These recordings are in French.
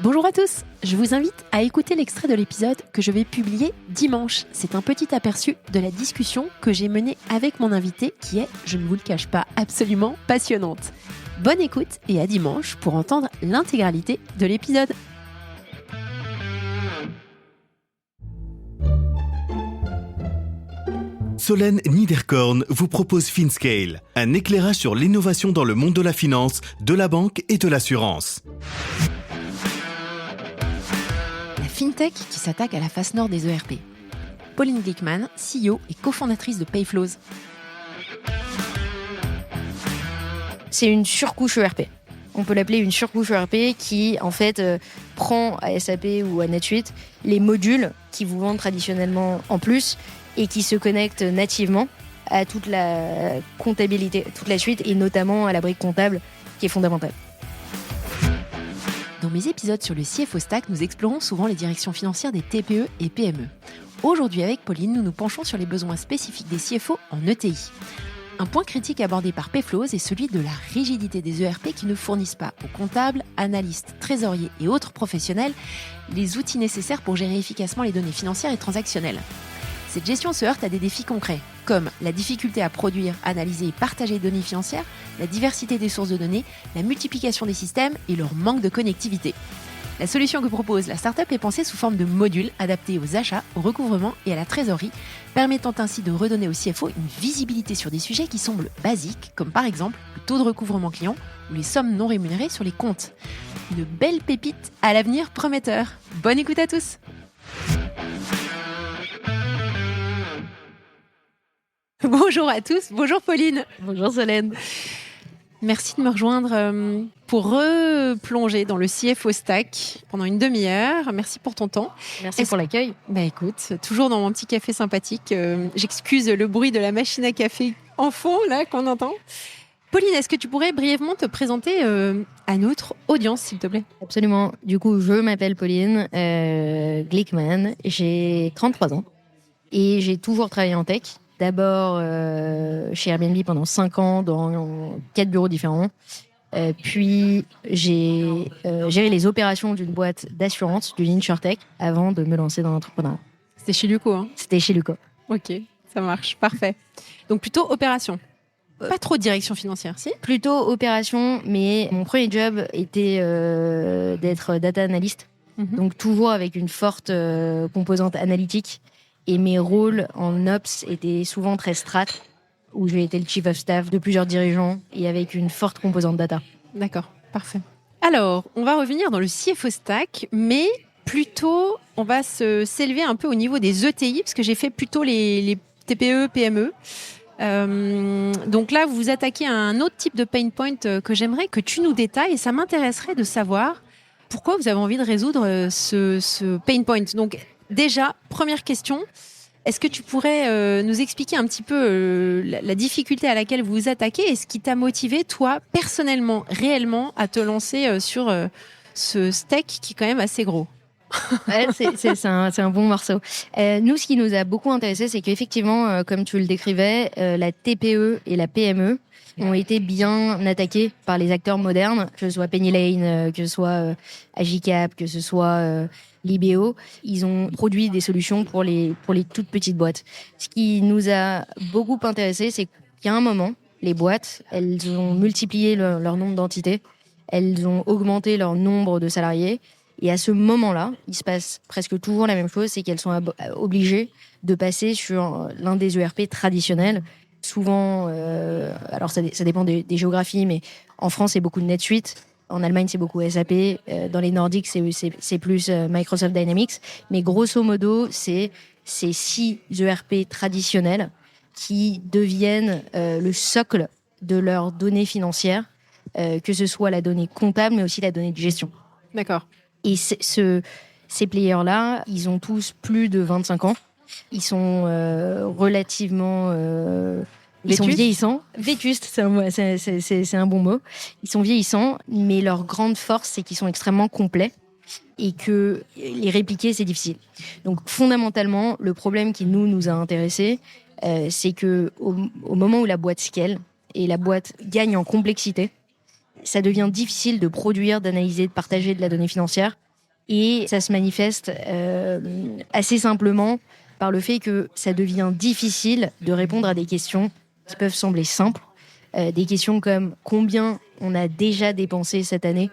Bonjour à tous, je vous invite à écouter l'extrait de l'épisode que je vais publier dimanche. C'est un petit aperçu de la discussion que j'ai menée avec mon invité qui est, je ne vous le cache pas, absolument passionnante. Bonne écoute et à dimanche pour entendre l'intégralité de l'épisode. Solène Niederkorn vous propose FinScale, un éclairage sur l'innovation dans le monde de la finance, de la banque et de l'assurance. La FinTech qui s'attaque à la face nord des ERP. Pauline Glickman, CEO et cofondatrice de Payflows. C'est une surcouche ERP. On peut l'appeler une surcouche ERP qui, en fait, prend à SAP ou à NetSuite les modules qui vous vendent traditionnellement en plus et qui se connectent nativement à toute la comptabilité, toute la suite et notamment à la brique comptable qui est fondamentale. Dans mes épisodes sur le CFO Stack, nous explorons souvent les directions financières des TPE et PME. Aujourd'hui, avec Pauline, nous nous penchons sur les besoins spécifiques des CFO en ETI. Un point critique abordé par Payflows est celui de la rigidité des ERP qui ne fournissent pas aux comptables, analystes, trésoriers et autres professionnels les outils nécessaires pour gérer efficacement les données financières et transactionnelles. Cette gestion se heurte à des défis concrets, comme la difficulté à produire, analyser et partager les données financières, la diversité des sources de données, la multiplication des systèmes et leur manque de connectivité. La solution que propose la startup est pensée sous forme de modules adaptés aux achats, au recouvrement et à la trésorerie, permettant ainsi de redonner au CFO une visibilité sur des sujets qui semblent basiques, comme par exemple le taux de recouvrement client ou les sommes non rémunérées sur les comptes. Une belle pépite à l'avenir prometteur. Bonne écoute à tous! Bonjour à tous, bonjour Pauline. Bonjour Solène. Merci de me rejoindre pour replonger dans le CFO Stack pendant une demi-heure. Merci pour ton temps. Merci pour l'accueil. Bah écoute, toujours dans mon petit café sympathique. J'excuse le bruit de la machine à café en fond là qu'on entend. Pauline, est-ce que tu pourrais brièvement te présenter à notre audience, s'il te plaît ? Absolument. Du coup, je m'appelle Pauline Glickman. J'ai 33 ans et j'ai toujours travaillé en tech. D'abord chez Airbnb pendant 5 ans dans 4 bureaux différents. Puis j'ai géré les opérations d'une boîte d'assurance, d'une insurtech, avant de me lancer dans l'entrepreneuriat. C'était chez Luco, hein ? C'était chez Luco. Ok, ça marche, parfait. Donc plutôt opération. Pas trop de direction financière, si ? Plutôt opération, mais mon premier job était d'être data analyst. Donc toujours avec une forte composante analytique. Et mes rôles en Ops étaient souvent très strat, où j'ai été le chief of staff de plusieurs dirigeants et avec une forte composante data. D'accord, parfait. Alors, on va revenir dans le CFO Stack, mais plutôt, on va s'élever un peu au niveau des ETI, parce que j'ai fait plutôt les TPE, PME. Donc là, vous vous attaquez à un autre type de pain point que j'aimerais que tu nous détailles, et ça m'intéresserait de savoir pourquoi vous avez envie de résoudre ce pain point. Donc, déjà, première question, est-ce que tu pourrais nous expliquer un petit peu la difficulté à laquelle vous vous attaquez et ce qui t'a motivé, toi, personnellement, réellement, à te lancer sur ce steak qui est quand même assez gros ? Ouais, c'est un bon morceau. Nous, ce qui nous a beaucoup intéressé, c'est qu'effectivement, comme tu le décrivais, la TPE et la PME ont été bien attaqués par les acteurs modernes, que ce soit Penny Lane, que ce soit Agicap, que ce soit Libéo. Ils ont produit des solutions pour les toutes petites boîtes. Ce qui nous a beaucoup intéressé, c'est qu'à un moment, les boîtes, elles ont multiplié leur nombre d'entités, elles ont augmenté leur nombre de salariés. Et à ce moment-là, il se passe presque toujours la même chose, c'est qu'elles sont obligées de passer sur l'un des ERP traditionnels. Souvent, alors ça dépend des géographies, mais en France, c'est beaucoup de NetSuite. En Allemagne, c'est beaucoup SAP. Dans les Nordiques, c'est plus Microsoft Dynamics. Mais grosso modo, c'est ces 6 ERP traditionnels qui deviennent le socle de leurs données financières, que ce soit la donnée comptable, mais aussi la donnée de gestion. D'accord. Et ces players-là, ils ont tous plus de 25 ans. Ils sont relativement... ils sont vieillissants. Vétustes, c'est un bon mot. Ils sont vieillissants, mais leur grande force, c'est qu'ils sont extrêmement complets et que les répliquer, c'est difficile. Donc, fondamentalement, le problème qui nous a intéressés, c'est que au moment où la boîte scale et la boîte gagne en complexité, ça devient difficile de produire, d'analyser, de partager de la donnée financière Et ça se manifeste assez simplement par le fait que ça devient difficile de répondre à des questions qui peuvent sembler simples. Des questions comme combien on a déjà dépensé cette année,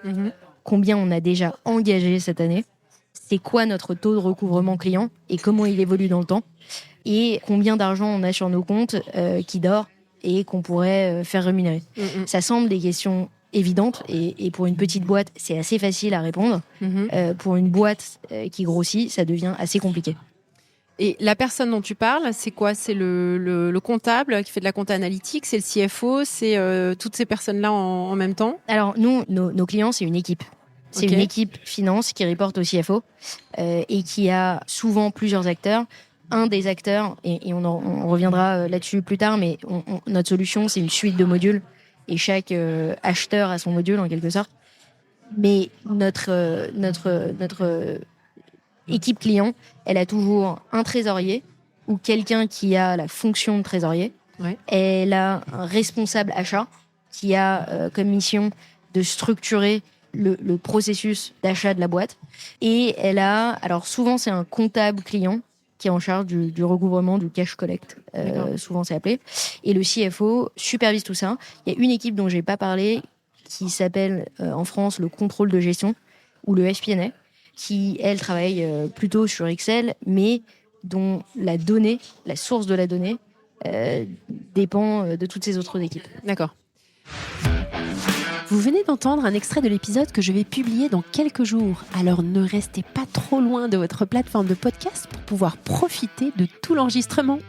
combien on a déjà engagé cette année, c'est quoi notre taux de recouvrement client et comment il évolue dans le temps, et combien d'argent on a sur nos comptes qui dort et qu'on pourrait faire rémunérer. Ça semble des questions évidentes et pour une petite boîte, c'est assez facile à répondre. Pour une boîte qui grossit, ça devient assez compliqué. Et la personne dont tu parles, c'est quoi ? C'est le comptable qui fait de la compta analytique, c'est le CFO, c'est toutes ces personnes-là en même temps ? Alors nous, nos clients, c'est une équipe. C'est une équipe finance qui reporte au CFO et qui a souvent plusieurs acteurs. Un des acteurs, et on reviendra là-dessus plus tard, mais notre solution, c'est une suite de modules et chaque acheteur a son module en quelque sorte. Mais notre équipe client, elle a toujours un trésorier ou quelqu'un qui a la fonction de trésorier. Ouais. Elle a un responsable achat qui a comme mission de structurer le processus d'achat de la boîte. Et elle a, alors souvent c'est un comptable client qui est en charge du recouvrement, du cash collect, souvent c'est appelé. Et le CFO supervise tout ça. Il y a une équipe dont j'ai pas parlé qui s'appelle en France le contrôle de gestion ou le FP&A, qui, elle, travaille plutôt sur Excel, mais dont la donnée, la source de la donnée, dépend de toutes ces autres équipes. D'accord. Vous venez d'entendre un extrait de l'épisode que je vais publier dans quelques jours. Alors ne restez pas trop loin de votre plateforme de podcast pour pouvoir profiter de tout l'enregistrement.